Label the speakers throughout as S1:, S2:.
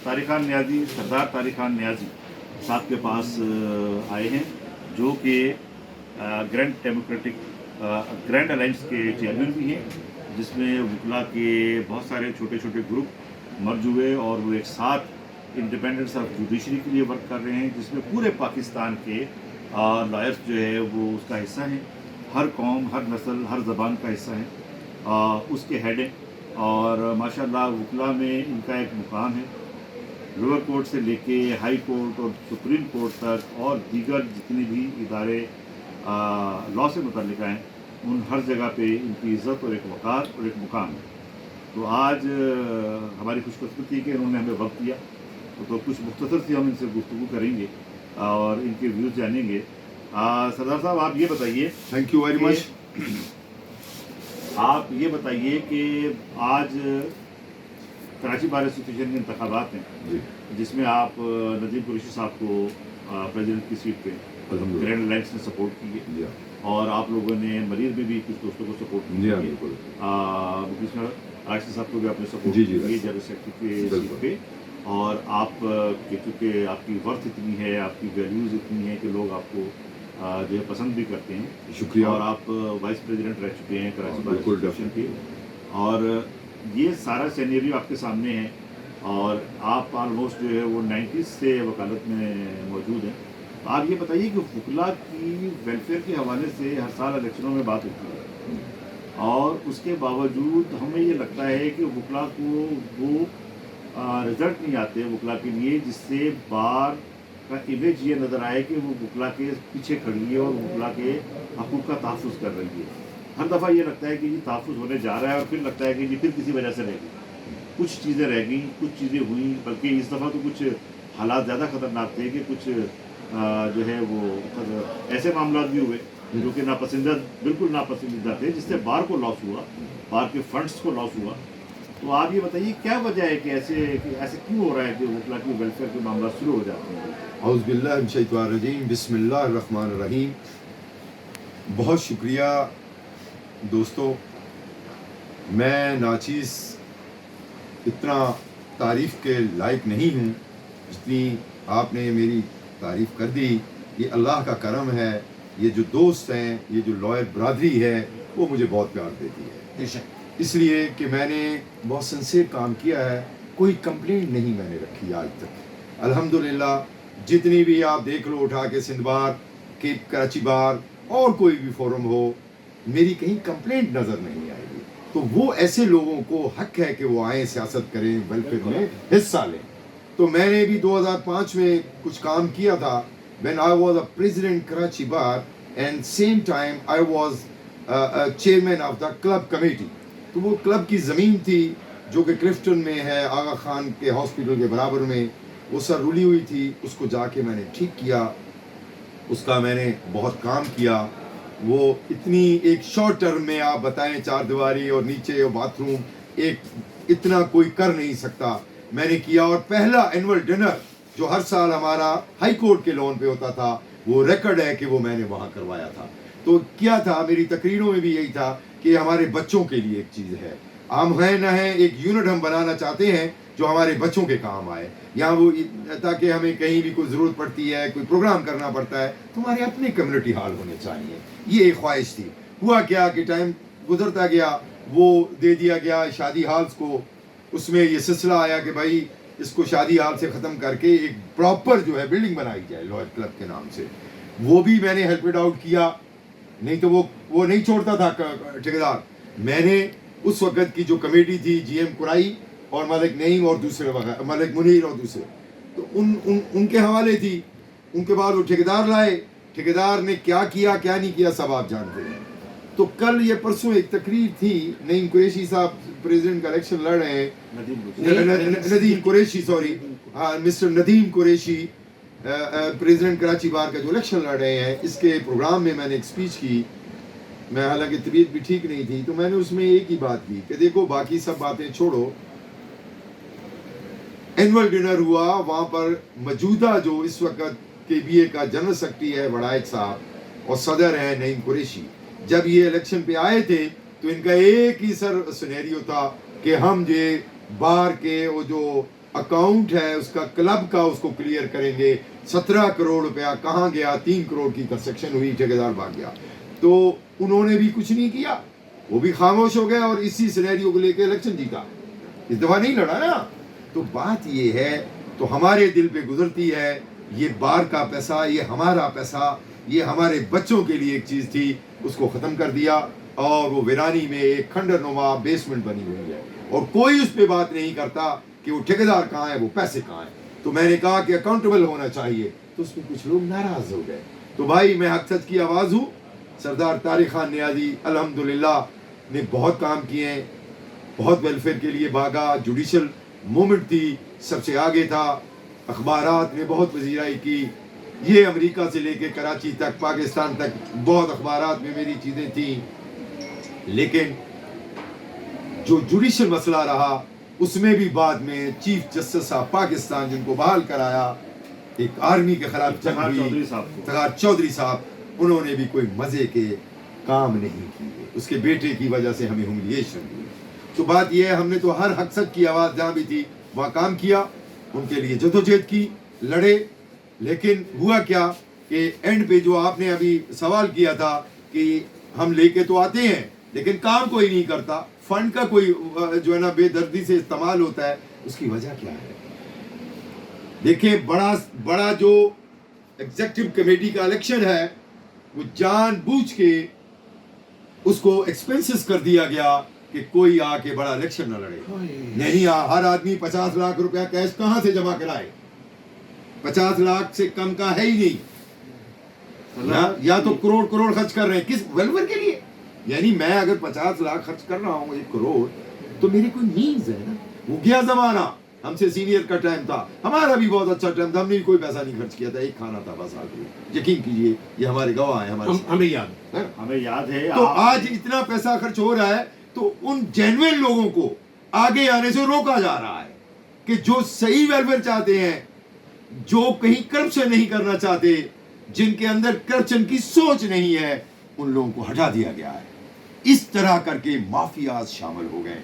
S1: طارق خان نیازی سردار طارق خان نیازی صاحب کے پاس آئے ہیں جو کہ گرینڈ الائنس کے چیئرمین بھی ہیں، جس میں وکلا کے بہت سارے چھوٹے چھوٹے گروپ مرج ہوئے اور وہ ایک ساتھ انڈیپینڈنس آف جوڈیشری کے لیے ورک کر رہے ہیں، جس میں پورے پاکستان کے لائرس جو ہے وہ اس کا حصہ ہیں، ہر قوم، ہر نسل، ہر زبان کا حصہ ہیں، اس کے ہیڈ ہیں اور ماشاءاللہ وکلا میں ان کا ایک مقام ہے۔ لوور کورٹ سے لے کے ہائی کورٹ اور سپریم کورٹ تک اور دیگر جتنے بھی ادارے لاء سے متعلق ہیں ان ہر جگہ پہ ان کی عزت اور ایک وقار اور ایک مقام ہے۔ تو آج ہماری خوش قسمتی کہ انہوں نے ہمیں وقت دیا، تو کچھ مختصر سی ہم ان سے گفتگو کریں گے اور ان کے ویوز جانیں گے۔ سردار صاحب آپ یہ بتائیے،
S2: تھینک یو ویری مچ،
S1: آپ یہ بتائیے کہ آج کراچی بار ایسوسیشن کے انتخابات ہیں جس میں آپ ندیم قریشی صاحب کو پریزیڈنٹ کی سیٹ پہ گرینڈ الائنس نے سپورٹ کی ہے اور آپ لوگوں نے مریض میں بھی کچھ دوستوں کو سپورٹ کیا ہے، اس میں راشد صاحب کو بھی آپ نے سپورٹ کی ہے جنرل سیکرٹری کے سیٹ پہ، اور آپ کیونکہ آپ کی ورتھ اتنی ہے، آپ کی ویلیوز اتنی ہیں کہ لوگ آپ کو جو ہے پسند بھی کرتے ہیں،
S2: شکریہ،
S1: اور آپ وائس پریزیڈنٹ رہ چکے ہیں کراچی بار ایسوسیشن کے، اور یہ سارا سینیریو آپ کے سامنے ہے اور آپ آلموسٹ جو ہے وہ 90s سے وکالت میں موجود ہیں۔ آپ یہ بتائیے کہ وکلا کی ویلفیئر کے حوالے سے ہر سال الیکشنوں میں بات ہوتی ہے اور اس کے باوجود ہمیں یہ لگتا ہے کہ وکلا کو وہ رزلٹ نہیں آتے وکلا کے لیے جس سے بار کا امیج یہ نظر آئے کہ وہ وکلا کے پیچھے کھڑی ہے اور وکلا کے حقوق کا تحفظ کر رہی ہے۔ ہر دفعہ یہ لگتا ہے کہ یہ تحفظ ہونے جا رہا ہے اور پھر لگتا ہے کہ یہ پھر کسی وجہ سے رہ گئی، کچھ چیزیں رہ گئیں، کچھ چیزیں ہوئیں، بلکہ اس دفعہ تو کچھ حالات زیادہ خطرناک تھے کہ کچھ جو ہے وہ ایسے معاملات بھی ہوئے جو کہ ناپسندیدہ، بالکل ناپسندیدہ تھے، جس سے بار کو لاس ہوا، بار کے فنڈز کو لاس ہوا۔ تو آپ یہ بتائیے کیا وجہ ہے کہ ایسے کیوں ہو رہا ہے کہ وکلا کی ویلفیئر کے معاملات شروع ہو جاتے ہیں؟
S2: اعوذ باللہ من الشیطان الرجیم، بسم اللہ الرحمن الرحیم۔ بہت شکریہ دوستو، میں ناچیز اتنا تعریف کے لائق نہیں ہوں جتنی آپ نے میری تعریف کر دی۔ یہ اللہ کا کرم ہے، یہ جو دوست ہیں، یہ جو لائر برادری ہے وہ مجھے بہت پیار دیتی ہے، اس لیے کہ میں نے بہت سنسیئر کام کیا ہے، کوئی کمپلینٹ نہیں میں نے رکھی آج تک الحمدللہ۔ جتنی بھی آپ دیکھ لو اٹھا کے سندھ بار کہ کراچی بار اور کوئی بھی فورم ہو، میری کہیں کمپلینٹ نظر نہیں آئے گی۔ تو وہ ایسے لوگوں کو حق ہے کہ وہ آئیں، سیاست کریں، ویلفیئر میں حصہ لیں۔ تو میں نے بھی 2005 میں کچھ کام کیا تھا، when I was a president Karachi Bar and same time I was chairman of the club committee۔ تو وہ کلب کی زمین تھی جو کہ کلفٹن میں ہے، آغا خان کے ہاسپٹل کے برابر میں، وہ سر رلی ہوئی تھی، اس کو جا کے میں نے ٹھیک کیا، اس کا میں نے بہت کام کیا۔ وہ اتنی ایک شارٹ ٹرم میں آپ بتائیں، چار دیواری اور نیچے باتھ روم، ایک اتنا کوئی کر نہیں سکتا، میں نے کیا۔ اور پہلا اینول ڈنر جو ہر سال ہمارا ہائی کورٹ کے لون پہ ہوتا تھا، وہ ریکارڈ ہے کہ وہ میں نے وہاں کروایا تھا۔ تو کیا تھا، میری تقریروں میں بھی یہی تھا کہ ہمارے بچوں کے لیے ایک چیز ہے، ہم ہیں نہ ہیں، ایک یونٹ ہم بنانا چاہتے ہیں جو ہمارے بچوں کے کام آئے، یا وہ تاکہ ہمیں کہیں بھی کوئی ضرورت پڑتی ہے، کوئی پروگرام کرنا پڑتا ہے، تو ہمارے اپنے کمیونٹی ہال ہونے چاہیے۔ یہ ایک خواہش تھی۔ ہوا کیا کہ ٹائم گزرتا گیا، وہ دے دیا گیا شادی ہالز کو، اس میں یہ سلسلہ آیا کہ بھائی اس کو شادی ہال سے ختم کر کے ایک پراپر جو ہے بلڈنگ بنائی جائے لائر کلب کے نام سے۔ وہ بھی میں نے ہیلپ اٹ آؤٹ کیا، نہیں تو وہ نہیں چھوڑتا تھا ٹھیکیدار۔ میں نے اس وقت کی جو کمیٹی تھی، جی ایم قرائی اور ملک نعیم اور دوسرے وغیرہ، ملک منیر اور دوسرے، تو ان کے حوالے تھی۔ ان کے بعد وہ ٹھیکیدار لائے، ٹھیکیدار نے کیا کیا کیا نہیں کیا سب آپ جانتے ہیں۔ تو کل یہ پرسوں ایک تقریر تھی، نعیم قریشی صاحب پریزیڈنٹ کا الیکشن لڑ رہے ہیں، Nadeem Qureshi, sorry, mister Nadeem Qureshi president Karachi bar کا جو الیکشن لڑ رہے ہیں، اس کے پروگرام میں میں نے ایک سپیچ کی۔ میں حالانکہ طبیعت بھی ٹھیک نہیں تھی، تو میں نے اس میں ایک ہی بات کی کہ دیکھو باقی سب باتیں چھوڑو، اینول ڈنر ہوا، وہاں پر موجودہ جو اس وقت کے بی اے کا جنرل سیکرٹری ہے وڑائچ صاحب اور صدر ہیں نعیم قریشی، جب یہ الیکشن پہ آئے تھے تو ان کا ایک ہی سنیریو تھا کہ ہم یہ بار کے وہ جو اکاؤنٹ ہے اس کا کلب کا اس کو کلیئر کریں گے. 17 کروڑ روپیہ کہاں گیا؟ 3 کروڑ کی کنسٹرکشن ہوئی, ٹھیکیدار بھاگ گیا. تو انہوں نے بھی کچھ نہیں کیا, وہ بھی خاموش ہو گئے اور اسی سینیریو کو لے کے الیکشن جیتا. اس دفعہ نہیں لڑا نا. تو بات یہ ہے, تو ہمارے دل پہ گزرتی ہے یہ بار کا پیسہ, یہ ہمارا پیسہ, یہ ہمارے بچوں کے لیے ایک چیز تھی, اس کو ختم کر دیا اور وہ ویرانی میں ایک کھنڈر نما بیسمنٹ بنی ہوئی ہے اور کوئی اس پہ بات نہیں کرتا کہ وہ ٹھیکیدار کہاں ہے, وہ پیسے کہاں ہیں. تو میں نے کہا کہ اکاؤنٹیبل ہونا چاہیے, تو اس میں کچھ لوگ ناراض ہو گئے. تو بھائی میں حق سچ کی آواز ہوں. سردار طارق خان نیازی الحمدللہ نے بہت کام کیے ہیں, بہت ویلفیئر کے لیے بھاگا, جوڈیشل مومنٹ تھی, سب سے آگے تھا, اخبارات نے بہت وزیرائی کی, یہ امریکہ سے لے کے کراچی تک, پاکستان تک بہت اخبارات میں میری چیزیں تھیں. لیکن جو جوڈیشل مسئلہ رہا اس میں بھی بعد میں چیف جسٹس آف پاکستان جن کو بحال کرایا, ایک آرمی کے خلاف جنگ ہوئی, افتخار چودھری صاحب, انہوں نے بھی کوئی مزے کے کام نہیں کیے. اس کے بیٹے کی وجہ سے ہمیں ہیوملیشن ہوئی. تو بات یہ ہے ہم نے تو ہر حق سچ کی آواز جہاں بھی تھی وہاں کام کیا, ان کے لیے جدوجہد کی, لڑے. لیکن ہوا کیا کہ اینڈ پہ جو آپ نے ابھی سوال کیا تھا کہ ہم لے کے تو آتے ہیں لیکن کام کوئی نہیں کرتا, فنڈ کا کوئی جو ہے نا بے دردی سے استعمال ہوتا ہے, اس کی وجہ کیا ہے؟ دیکھیں بڑا جو ایگزیکٹو کمیٹی کا الیکشن ہے وہ جان بوجھ کے اس کو ایکسپینسز کر دیا گیا کہ کوئی آ کے بڑا الیکشن نہ لڑے. نہیں, ہر آدمی 50 لاکھ روپیہ کیش کہاں سے جمع کرائے؟ 50 لاکھ سے کم کا ہے ہی نہیں, یا تو کروڑ خرچ کر رہے ہیں کس ویلفیئر کے لیے. یعنی میں اگر 50 لاکھ خرچ کر رہا ہوں 1 کروڑ تو میری کوئی نیڈز ہے نا. وہ گیا زمانہ, ہم سے سینئر کا ٹائم تھا, ہمارا بھی بہت اچھا ٹائم تھا, ہم نے کوئی پیسہ نہیں خرچ کیا تھا, ایک کھانا تھا بس. آگے یقین کیجئے یہ ہمارے گواہ ہیں, ہمیں یاد ہے. تو آج اتنا پیسہ خرچ ہو رہا ہے تو ان جینوئن لوگوں کو آگے آنے سے روکا جا رہا ہے کہ جو صحیح ویلفیئر چاہتے ہیں, جو کہیں کرپشن نہیں کرنا چاہتے, جن کے اندر کرپشن کی سوچ نہیں ہے, ان لوگوں کو ہٹا دیا گیا ہے. اس طرح کر کے مافیاز شامل ہو گئے.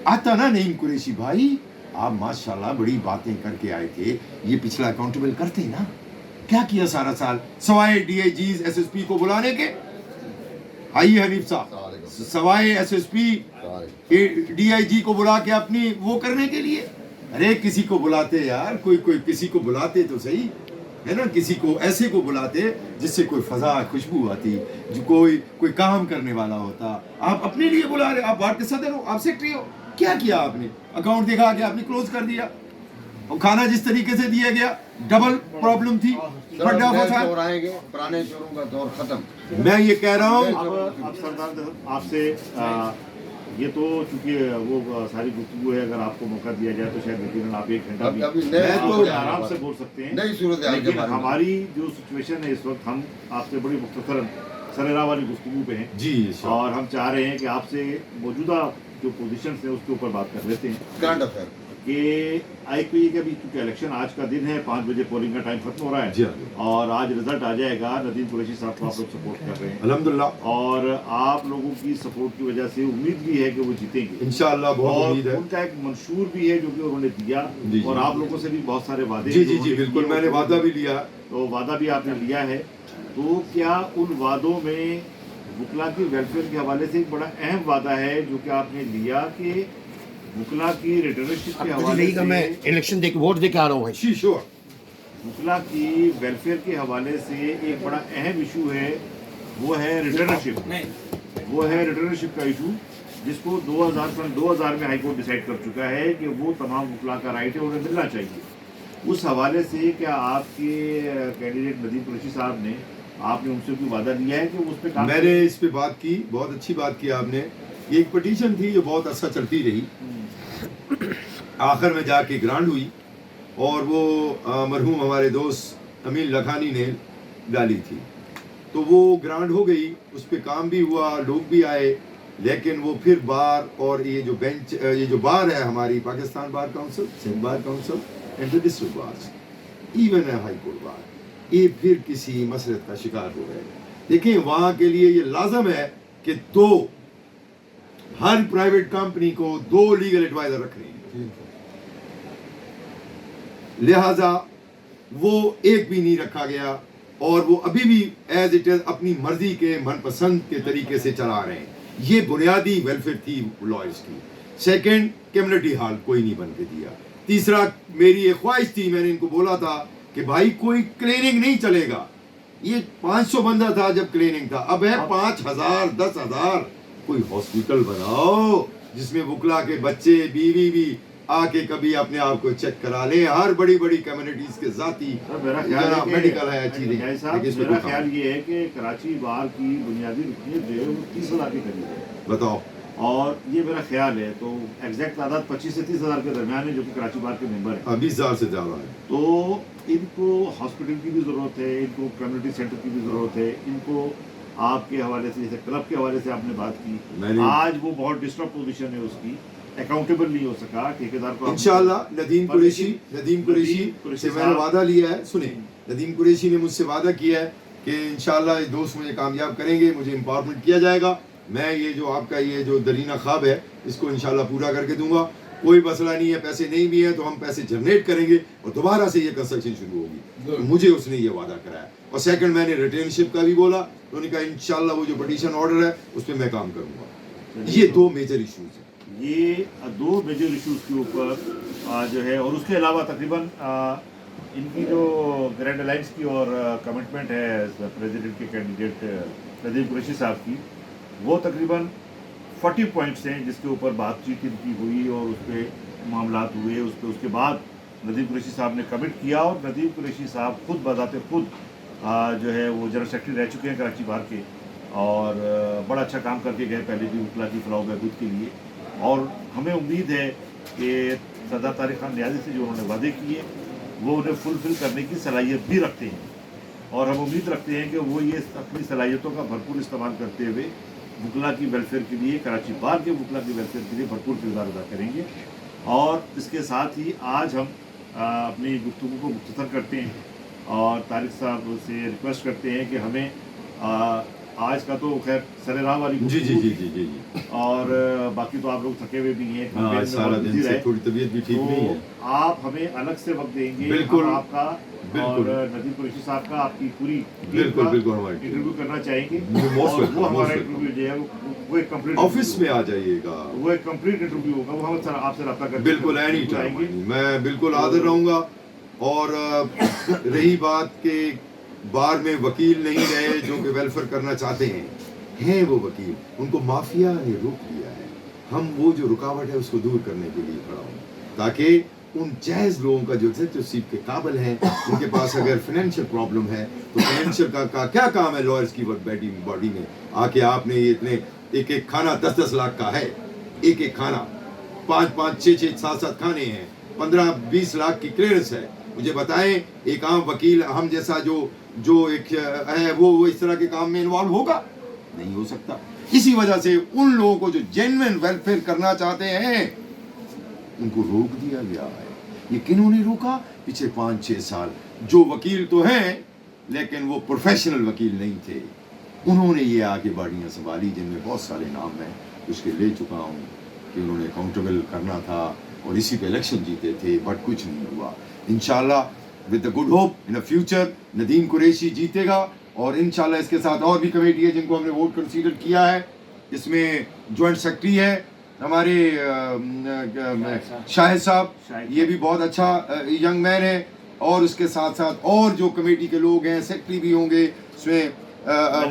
S2: آتا نا نعیم قریشی بھائی, آپ ماشاءاللہ بڑی باتیں کر کے آئے تھے, یہ پچھلا اکاؤنٹیبل کرتے نا, کیا کیا سارا سال سوائے D I Gs S S P کو بلانے کے؟ آئیے حنیف صاحب, سوائے S S P D I G کو بلا کے اپنی وہ کرنے کے لیے, ارے کسی کو بلاتے یار, کوئی کسی کو بلاتے تو صحیح ہے نا, کسی کو ایسے کو بلاتے جس سے کوئی فضا خوشبو آتی, جو کوئی کام کرنے والا ہوتا. آپ اپنے لیے بلا رہے, آپ وارڈ کے صدر ہو, آپ سیکٹری ہو, کیا کیا آپ نے؟ اکاؤنٹ دیکھا کہ آپ نے کلوز کر دیا, اور کھانا جس طریقے سے دیا گیا ڈبل پرابلم تھی, بڑا فساد.
S3: پرانے چوروں کا دور ختم.
S2: میں یہ کہہ رہا ہوں,
S1: اب سردار آپ سے یہ تو چونکہ وہ ساری گفتگو ہے, اگر آپ کو موقع دیا جائے تو شاید یقیناً آپ 1 گھنٹہ بھی آرام سے بول سکتے ہیں. لیکن ہماری جو سچویشن ہے اس وقت, ہم آپ سے بڑی مختصراً سرراہ والی گفتگو پہ ہیں
S2: جی,
S1: اور ہم چاہ رہے ہیں کہ آپ سے موجودہ جو پوزیشنز ہیں اس کے اوپر بات کر لیتے ہیں.
S3: کرنٹ افیئر
S1: کہ آئی پی کے ابھی چونکہ الیکشن آج کا دن ہے, 5 بجے پولنگ کا ٹائم ختم ہو رہا ہے, اور آج رزلٹ آ جائے گا. ندیم قریشی صاحب کو آپ لوگ سپورٹ کر رہے ہیں
S2: الحمدللہ,
S1: اور آپ لوگوں کی سپورٹ کی وجہ سے امید بھی ہے کہ وہ جیتیں گے
S2: انشاءاللہ. بہت امید ہے.
S1: ان کا ایک منشور بھی ہے جو کہ انہوں نے دیا, اور آپ لوگوں سے بھی بہت سارے وعدے.
S2: جی بالکل, میں نے وعدہ بھی لیا,
S1: تو وعدہ بھی آپ نے لیا ہے. تو کیا ان وعدوں میں وکلا کی ویلفیئر کے حوالے سے ایک بڑا اہم وعدہ ہے جو کہ آپ نے لیا کہ وکلا کی ریٹرنشپ کے حوالے سے,
S4: میں الیکشن دیکھ ووٹ دے کے آ رہا ہوں,
S2: شیور
S1: وکلا کی ویلفیئر کے حوالے سے ایک بڑا اہم ایشو ہے, وہ ہے ریٹرنشپ. وہ ہے ریٹرنشپ کا ایشو, جس کو 2000 میں ہائی کورٹ ڈیسائیڈ کر چکا ہے کہ وہ تمام وکلا کا رائٹ ہے, انہیں ملنا چاہیے. اس حوالے سے کیا آپ کے کینڈیڈیٹ ندیم قریشی صاحب نے, آپ نے ان سے کوئی وعدہ لیا ہے کہ اس پہ کام؟
S2: میں نے اس پہ بات کی, بہت اچھی بات کی آپ نے. یہ ایک پٹیشن تھی جو بہت عرصہ چلتی رہی, آخر میں جا کے گرانٹ ہوئی, اور وہ مرحوم ہمارے دوست امین لکھانی نے ڈالی تھی, تو وہ گرانٹ ہو گئی. اس پہ کام بھی ہوا, لوگ بھی آئے, لیکن وہ پھر بار, اور یہ جو بینچ, یہ جو بار ہے ہماری Pakistan bar council, Sindh bar council and the district bars, even ہے ہائی کورٹ بار, یہ پھر کسی مسئلے کا شکار ہو گئے. دیکھیں وہاں کے لیے یہ لازم ہے کہ ہر پرائیویٹ کمپنی کو 2 لیگل ایڈوائزر رکھنے ہیں. لہٰذا وہ ایک بھی نہیں رکھا گیا اور وہ ابھی بھی ایز اٹ از اپنی مرضی کے من پسند کے طریقے سے چلا رہے ہیں. یہ بنیادی ویلفیئر تھی لائرز کی. سیکنڈ, کمیونٹی ہال کوئی نہیں بن کے دیا. تیسرا, میری ایک خواہش تھی, میں نے ان کو بولا تھا کہ بھائی کوئی کلینک نہیں چلے گا. یہ 500 بندہ تھا جب کلینک تھا, اب ہے 5000 10,000. کوئی ہاسپٹل بناؤ جس میں وکلا کے بچے بیوی بھی آ کے کبھی اپنے آپ کو چیک کرا لیں. ہر بڑی بڑی کمیونٹیز کے ذاتی میڈیکل ہے چیزیں.
S1: میرا خیال یہ ہے کہ کراچی بار کی بنیادی رکنیت جو ہے وہ 30,000 کے قریب ہے.
S2: بتاؤ.
S1: اور یہ میرا خیال ہے, تو ایگزیکٹ تعداد 25 سے 30,000 کے درمیان ہے جو کہ کراچی بار کے ممبر ہیں.
S2: 20,000 سے زیادہ ہے.
S1: تو ان کو ہاسپٹل کی بھی ضرورت ہے, ان کو کمیونٹی سینٹر کی بھی ضرورت ہے, ان کو آپ کے حوالے سے, جیسے کلب کے حوالے سے آپ نے بات کی, آج وہ بہت ڈسٹرب پوزیشن ہے اس کی, اکاؤنٹیبل نہیں ہو سکا ٹھیکیدار کو.
S2: انشاءاللہ ندیم قریشی سے میں نے وعدہ لیا ہے. سنیں, ندیم قریشی نے مجھ سے وعدہ کیا ہے کہ انشاءاللہ یہ دوست مجھے کامیاب کریں گے, مجھے امپاورمنٹ کیا جائے گا. میں یہ جو آپ کا یہ جو درینہ خواب ہے اس کو انشاءاللہ پورا کر کے دوں گا. کوئی مسئلہ نہیں ہے, پیسے نہیں بھی ہیں تو ہم پیسے جنریٹ کریں گے اور دوبارہ سے یہ کنسٹرکشن شروع ہوگی. مجھے اس نے یہ وعدہ کرایا. اور سیکنڈ, میں نے ریٹینشپ کا بھی بولا, انہوں نے کہا انشاءاللہ وہ جو پٹیشن آرڈر ہے اس پہ میں کام کروں گا. یہ 2 میجر ایشوز ہیں.
S1: یہ 2 میجر ایشوز کے اوپر جو ہے, اور اس کے علاوہ تقریباً ان کی جو گرینڈ الائنس کی اور کمٹمنٹ ہے پریزیڈنٹ کے کینڈیڈیٹ ندیم قریشی صاحب کی, وہ تقریباً 40 پوائنٹس ہیں جس کے اوپر بات چیت ان کی ہوئی اور اس پہ معاملات ہوئے. اس کے بعد ندیم قریشی صاحب نے کمٹ کیا, اور ندیم قریشی صاحب خود بذات خود جو ہے وہ جنرل سیکرٹری رہ چکے ہیں کراچی بار کے, اور بڑا اچھا کام کر کے گئے پہلے بھی وکلا کی فلاح و بہبود کے لیے. اور ہمیں امید ہے کہ سردار طارق خان نیازی سے جو انہوں نے وعدے کیے وہ انہیں فلفل کرنے کی صلاحیت بھی رکھتے ہیں, اور ہم امید رکھتے ہیں کہ وہ یہ اپنی صلاحیتوں کا بھرپور استعمال کرتے ہوئے وکلا کی ویلفیئر کے لیے, کراچی بار کے وکلا کی ویلفیئر کے لیے بھرپور کردار ادا کریں گے. اور اس کے ساتھ ہی آج ہم اپنی گفتگو کو مختصر کرتے ہیں اور طارق صاحب سے ریکویسٹ کرتے ہیں کہ ہمیں آج کا تو خیر سر راہ والی
S2: جی
S1: اور باقی تو آپ لوگ تھکے ہوئے بھی ہیں,
S2: سارا دن سے تھوڑی طبیعت بھی ٹھیک نہیں ہے.
S1: آپ ہمیں الگ سے وقت دیں گے,
S2: بالکل
S1: آپ کا اور ندیم قریشی صاحب کا, آپ کی پوری
S2: بالکل
S1: انٹرویو کرنا چاہیں گے. اور وہ ہمارا انٹرویو جو ہے وہ ایک کمپلیٹ
S2: آفس میں آ جائیے گا,
S1: وہ ایک کمپلیٹ انٹرویو ہوگا, وہ ہم آپ سے رابطہ کریں.
S2: بالکل اینی ٹائم میں بالکل حاضر رہوں گا. اور رہی بات کہ بار میں وکیل نہیں رہے جو کہ ویلفیئر کرنا چاہتے ہیں وہ وکیل, ان کو مافیا نے روک دیا ہے. ہم وہ جو رکاوٹ ہے اس کو دور کرنے کے لیے کھڑا ہوں, تاکہ ان جائز لوگوں کا جو ایگزیکٹو سیٹ کے قابل ہیں, ان کے پاس اگر فائنینشیل پرابلم ہے تو فائنینشیل کا کیا کام ہے لائرز کی باڈی میں آ کے آپ نے یہ اتنے ایک کھانا 10-10 لاکھ کا ہے, ایک کھانا 5-5 6-6 7-7 کھانے ہیں, 15-20 لاکھ کی کلیئرنس ہے. مجھے بتائیں ایک عام وکیل ہم جیسا جو ایک ہے وہ اس طرح کے کام میں انوالو ہوگا؟ نہیں ہو سکتا. اسی وجہ سے ان لوگوں کو جو جینوئن ویلفیئر کرنا چاہتے ہیں ان کو روک دیا گیا ہے. یہ کنہوں نے روکا؟ پچھلے 5-6 سال جو وکیل تو ہیں لیکن وہ پروفیشنل وکیل نہیں تھے, انہوں نے یہ آگے باڑیاں سنبھالی جن میں بہت سارے نام ہیں, اس کے لے چکا ہوں کہ انہوں نے اکاؤنٹیبل کرنا تھا اور اسی پہ الیکشن جیتے تھے, بٹ کچھ نہیں ہوا. انشاءاللہ with the good hope in the future Nadeem Qureshi جیتے گا. اور انشاءاللہ اس کے ساتھ اور بھی کمیٹی ہے جن کو ہم نے ووٹ کنسیڈر کیا ہے. اس میں جوائنٹ سیکرٹری ہے ہمارے شاہد صاحب, یہ بھی بہت اچھا ینگ مین ہے. اور اس کے ساتھ ساتھ اور جو کمیٹی کے لوگ ہیں, سیکرٹری بھی ہوں گے, اس میں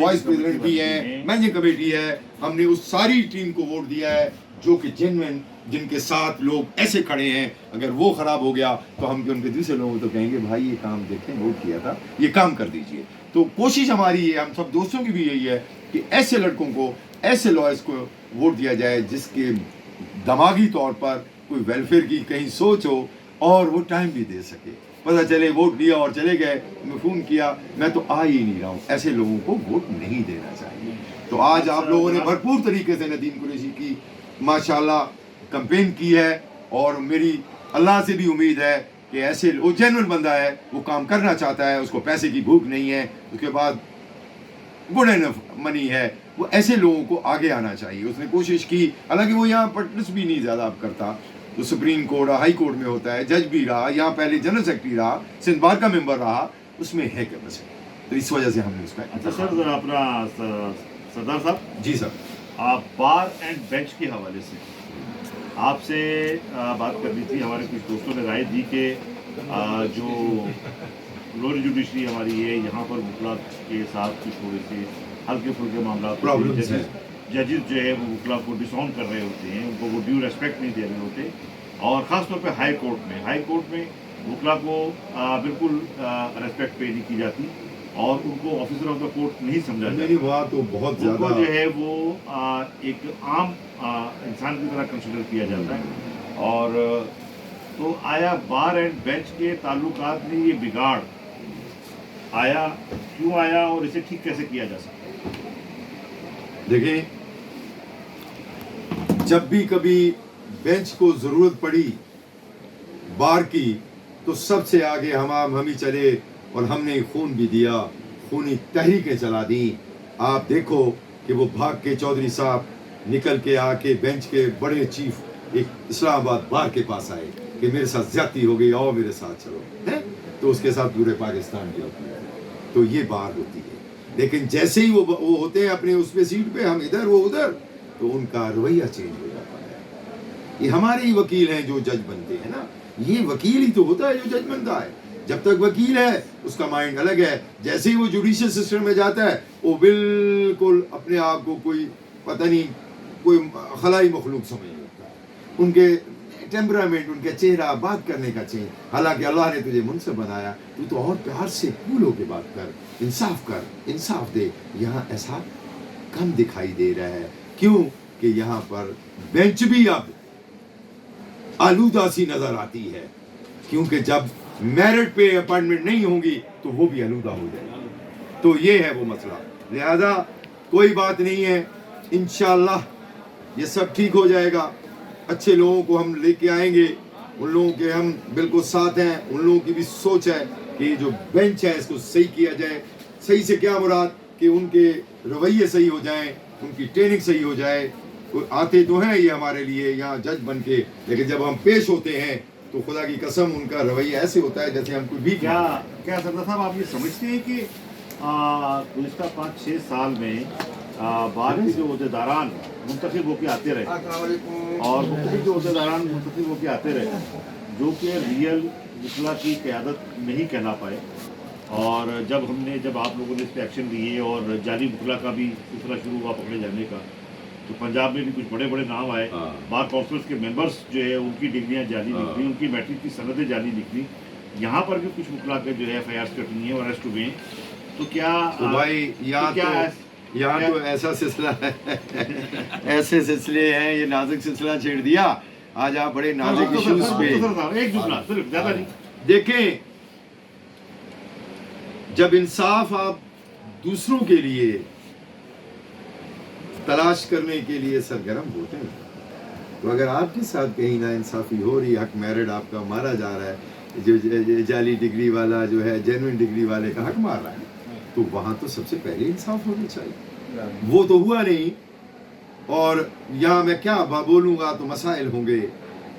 S2: وائس پریزیڈنٹ بھی ہیں, مینیجنگ کمیٹی ہے. ہم نے اس ساری ٹیم کو ووٹ دیا ہے جو کہ جینوئن, جن کے ساتھ لوگ ایسے کھڑے ہیں اگر وہ خراب ہو گیا تو ہم ان کے دوسرے لوگوں کو تو کہیں گے بھائی یہ کام دیکھیں, ووٹ کیا تھا, یہ کام کر دیجئے. تو کوشش ہماری یہ, ہم سب دوستوں کی بھی یہی ہے کہ ایسے لڑکوں کو, ایسے لائرز کو ووٹ دیا جائے جس کے دماغی طور پر کوئی ویلفیئر کی کہیں سوچ ہو اور وہ ٹائم بھی دے سکے. پتہ چلے ووٹ لیا اور چلے گئے, میں فون کیا میں تو آ ہی نہیں رہا ہوں, ایسے لوگوں کو ووٹ نہیں دینا چاہیے. تو آج آپ لوگوں نے بھرپور طریقے سے ندیم قریشی کی ماشاءاللہ کمپین کی ہے, اور میری اللہ سے بھی امید ہے کہ ایسے وہ جینوئن بندہ ہے, وہ کام کرنا چاہتا ہے, اس کو پیسے کی بھوک نہیں ہے, اس کے بعد گڈ انف منی ہے, وہ ایسے لوگوں کو آگے آنا چاہیے. اس نے کوشش کی, حالانکہ وہ یہاں پرٹنس بھی نہیں زیادہ اب کرتا, تو سپریم کورٹ ہائی کورٹ میں ہوتا ہے، جج بھی رہا، یہاں پہلے جنرل سیکرٹری رہا، سندھ بار کا ممبر رہا، اس میں ہے کیا مسئلہ؟ تو اس وجہ سے ہم نے اس کا
S1: اچھا سر، اپنا سردار صاحب،
S2: جی سر،
S1: آپ بار اینڈ بینچ کے حوالے سے آپ سے بات کرنی تھی. ہمارے کچھ دوستوں نے رائے دی کہ جو لوور جوڈیشری ہماری ہے، یہاں پر وکلا کے ساتھ کچھ تھوڑے سے ہلکے پھلکے معاملات
S2: پرابلمس ہیں.
S1: ججز جو ہے وہ وکلا کو ڈسآن کر رہے ہوتے ہیں، ان کو وہ ڈیو ریسپیکٹ نہیں دے رہے ہوتے، اور خاص طور پہ ہائی کورٹ میں وکلا کو بالکل ریسپیکٹ پے نہیں کی جاتی، اور ان کو آفیسر آف دا کورٹ نہیں سمجھا جاتا.
S2: نہیں وہاں تو بہت
S1: ان کو
S2: زیادہ
S1: جو ہے وہ ایک عام انسان کی طرح کنسیڈر کیا جاتا ہے. اور تو آیا بار اینڈ بینچ کے تعلقات میں یہ بگاڑ آیا، کیوں آیا، اور اسے ٹھیک کیسے کیا جا سکتا ہے؟
S2: دیکھیں، جب بھی کبھی بینچ کو ضرورت پڑی بار کی تو سب سے آگے ہم ہی چلے، اور ہم نے خون بھی دیا، خونی تحریکیں چلا دیں. آپ دیکھو کہ وہ بھاگ کے چودھری صاحب نکل کے آ کے بینچ کے بڑے چیف ایک اسلام آباد بار کے پاس آئے کہ میرے ساتھ زیادتی ہو گئی، آؤ میرے ساتھ چلو، تو اس کے ساتھ پورے پاکستان کی ہوتی ہے. تو یہ بار ہوتی ہے. لیکن جیسے ہی وہ ہوتے ہیں اپنے اس پہ سیٹ پہ، ہم ادھر وہ ادھر، تو ان کا رویہ چینج ہو جاتا ہے. یہ ہمارے ہی وکیل ہیں جو جج بنتے ہیں نا، یہ وکیل ہی تو ہوتا ہے جو جج بنتا ہے. جب تک وکیل ہے اس کا مائنڈ الگ ہے، جیسے ہی وہ جوڈیشل سسٹم میں جاتا ہے وہ بالکل اپنے آپ کو کوئی پتہ نہیں کوئی خلائی مخلوق سمجھ لیتا ہے. ان کے ٹیمپرامنٹ، ان کا چہرہ، بات کرنے کا چینج. حالانکہ اللہ نے تجھے منصف بنایا، تو اور پیار سے پھول ہو کے بات کر، انصاف دے. یہاں ایسا کم دکھائی دے رہا ہے. کیوں کہ یہاں پر بینچ بھی اب آلودہ سی نظر آتی ہے، کیونکہ جب میرٹ پہ اپائنٹمنٹ نہیں ہوں گی تو وہ بھی آلودہ ہو جائے گی. تو یہ ہے وہ مسئلہ. لہذا کوئی بات نہیں ہے، انشاءاللہ یہ سب ٹھیک ہو جائے گا. اچھے لوگوں کو ہم لے کے آئیں گے، ان لوگوں کے ہم بالکل ساتھ ہیں. ان لوگوں کی بھی سوچ ہے کہ یہ جو بینچ ہے اس کو صحیح کیا جائے. صحیح سے کیا مراد کہ ان کے رویے صحیح ہو جائیں، ان کی ٹریننگ صحیح ہو جائے. آتے تو ہیں یہ ہمارے لیے یہاں جج بن کے، لیکن جب ہم پیش ہوتے ہیں تو خدا کی قسم ان کا رویہ ایسے ہوتا ہے جیسے ہم کوئی بھی
S1: کیا سردار صاحب آپ یہ سمجھتے ہیں کہ گزشتہ 5-6 سال میں بار کے جو عہدیداران منتخب ہو کے آتے رہے، اور مختلف جو عہدیداران منتخب ہو کے آتے رہے جو کہ ریئل وکلا کی قیادت نہیں کہلا پائے، اور جب آپ لوگوں نے اس پہ ایکشن لیے اور جعلی وکلا کا بھی سلسلہ شروع ہوا پکڑے جانے کا، تو پنجاب میں بھی کچھ بڑے بڑے نام آئے. بار کونسلز کے ممبرز جو ہے ان کی ڈگریاں جعلی نکلی، ان کی میٹرک کی سندیں جعلی نکلی. یہاں پر بھی کچھ وکلا کے جو ہے ایف آئی آرز کٹنی ہے اور اریسٹ ہوئے ہیں. تو کیا
S2: بھائی یہاں تو ایسا سلسلہ ہے، ایسے سلسلے ہیں، یہ نازک سلسلہ چھیڑ دیا. آج آپ بڑے نازک ایشوز پہ
S1: ایک دوسرا صرف زیادہ نہیں.
S2: دیکھیں، جب انصاف آپ دوسروں کے لیے تلاش کرنے کے لیے سرگرم ہوتے ہیں، تو اگر آپ کے ساتھ کہیں نا انصافی ہو رہی، حق میرٹ آپ کا مارا جا رہا ہے، جو جعلی ڈگری والا جو ہے جینوئن ڈگری والے کا حق مار رہا ہے، تو وہاں تو سب سے پہلے انصاف ہونا چاہیے. وہ تو ہوا نہیں. اور یہاں میں کیا بولوں گا تو مسائل ہوں گے.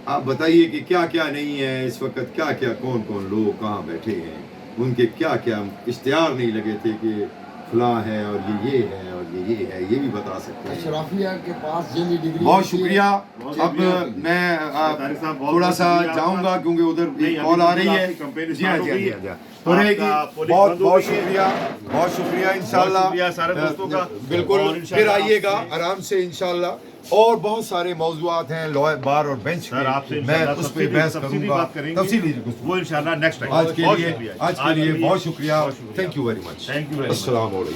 S2: آپ بتائیے کہ کیا کیا نہیں ہے اس وقت، کیا کیا کون کون لوگ کہاں بیٹھے ہیں، ان کے کیا کیا اشتہار نہیں لگے تھے کہ فلاں ہے اور یہ ہے اور یہ ہے، یہ بھی بتا سکتے ہیں.
S3: اشرافیہ کے پاس جعلی ڈگری.
S2: بہت شکریہ. اب میں تھوڑا سا جاؤں گا کیونکہ ادھر ایک کال آ رہی ہے. جی ہاں جی ہاں رہے گی. بہت بہت شکریہ، بہت شکریہ. انشاءاللہ
S1: سارے دوستوں کا
S2: بالکل پھر آئیے گا آرام سے انشاءاللہ. اور بہت سارے موضوعات ہیں لوئر بار اور بینچ کے، میں اس پہ بحث کروں گا تفصیلی.
S1: وہ انشاءاللہ نیکسٹ ٹائم.
S2: آج کے لیے بہت شکریہ. Thank you very much. السلام علیکم.